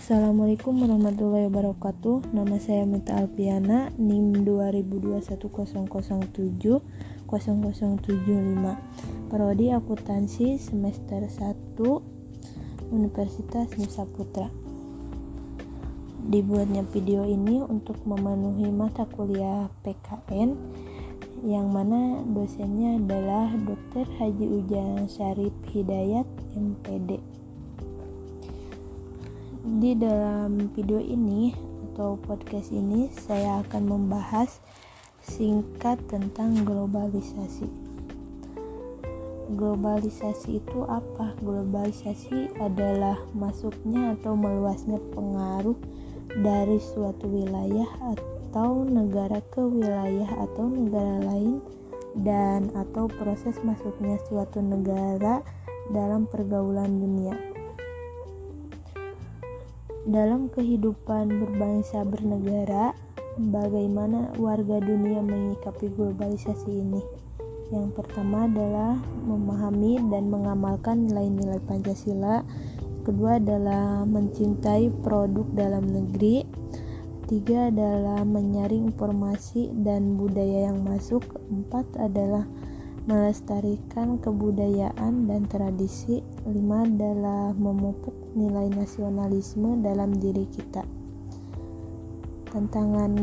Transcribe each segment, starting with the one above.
Assalamualaikum warahmatullahi wabarakatuh. Nama saya Mita Alpiana, NIM 2021007007 Prodi Akuntansi semester 1 Universitas Nusa Dibuatnya video ini untuk memenuhi mata kuliah PKN yang mana dosennya adalah Dr. Haji Ujang Syarif Hidayat MPD. Di dalam video ini atau podcast ini saya akan membahas singkat tentang globalisasi. Globalisasi itu apa? Globalisasi adalah masuknya atau meluasnya pengaruh dari suatu wilayah atau negara ke wilayah atau negara lain dan atau proses masuknya suatu negara dalam pergaulan dunia. Dalam kehidupan berbangsa bernegara, bagaimana warga dunia menyikapi globalisasi ini? Yang pertama adalah memahami dan mengamalkan nilai-nilai Pancasila. Kedua adalah mencintai produk dalam negeri. Tiga adalah menyaring informasi dan budaya yang masuk. Empat adalah melestarikan kebudayaan dan tradisi. 5 adalah memupuk nilai nasionalisme dalam diri kita. Tantangan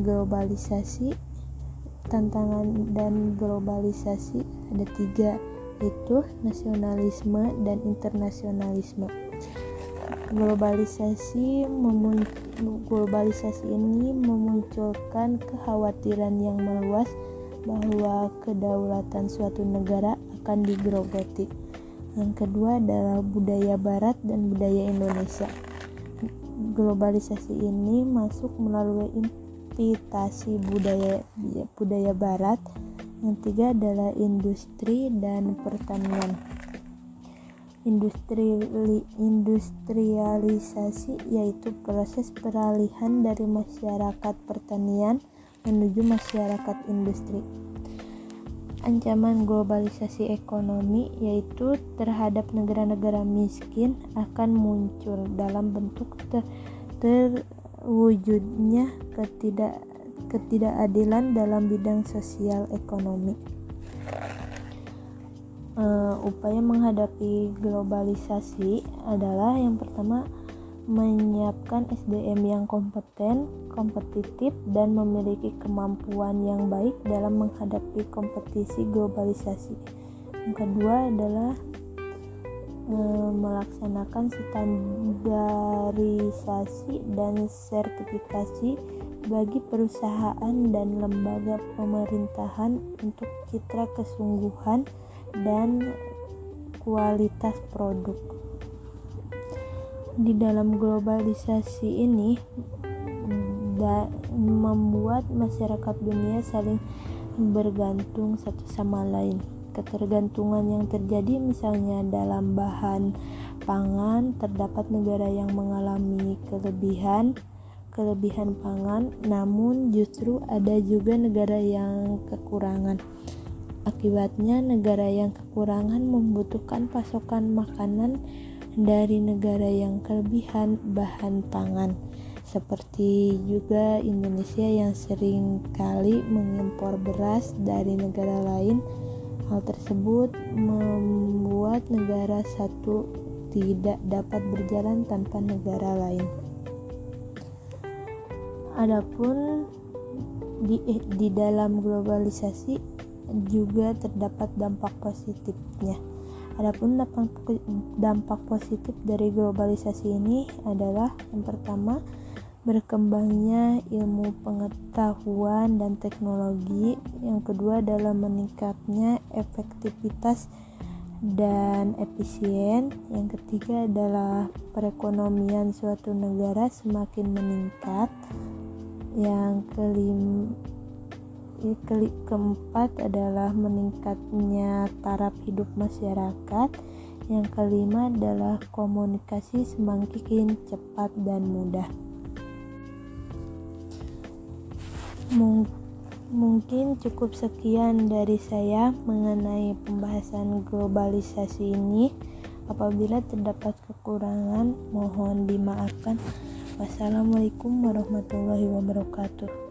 dan globalisasi ada 3, yaitu nasionalisme dan internasionalisme. Globalisasi ini memunculkan kekhawatiran yang meluas bahwa kedaulatan suatu negara akan digerogoti. Yang kedua adalah budaya Barat dan budaya Indonesia. Globalisasi ini masuk melalui invitasi budaya Barat. Yang tiga adalah industri dan pertanian. Industrialisasi yaitu proses peralihan dari masyarakat pertanian menuju masyarakat industri. Ancaman globalisasi ekonomi yaitu terhadap negara-negara miskin akan muncul dalam bentuk terwujudnya ketidakadilan dalam bidang sosial ekonomi. Upaya menghadapi globalisasi adalah yang pertama menyiapkan SDM yang kompeten, kompetitif, dan memiliki kemampuan yang baik dalam menghadapi kompetisi globalisasi. Yang kedua adalah melaksanakan standarisasi dan sertifikasi bagi perusahaan dan lembaga pemerintahan untuk citra kesungguhan dan kualitas produk. Di dalam globalisasi ini membuat masyarakat dunia saling bergantung satu sama lain. Ketergantungan yang terjadi misalnya dalam bahan pangan, terdapat negara yang mengalami kelebihan pangan, namun justru ada juga negara yang kekurangan. Akibatnya negara yang kekurangan membutuhkan pasokan makanan dari negara yang kelebihan bahan pangan, seperti juga Indonesia yang sering kali mengimpor beras dari negara lain. Hal tersebut membuat negara satu tidak dapat berjalan tanpa negara lain. Adapun di dalam globalisasi juga terdapat dampak positifnya. Adapun dampak positif dari globalisasi ini adalah yang pertama, berkembangnya ilmu pengetahuan dan teknologi. Yang kedua adalah meningkatnya efektivitas dan efisien. Yang ketiga adalah perekonomian suatu negara semakin meningkat. Yang keempat adalah meningkatnya taraf hidup masyarakat. Yang kelima adalah komunikasi semakin cepat dan mudah. Mungkin cukup sekian dari saya mengenai pembahasan globalisasi ini. Apabila terdapat kekurangan, mohon dimaafkan. Wassalamualaikum warahmatullahi wabarakatuh.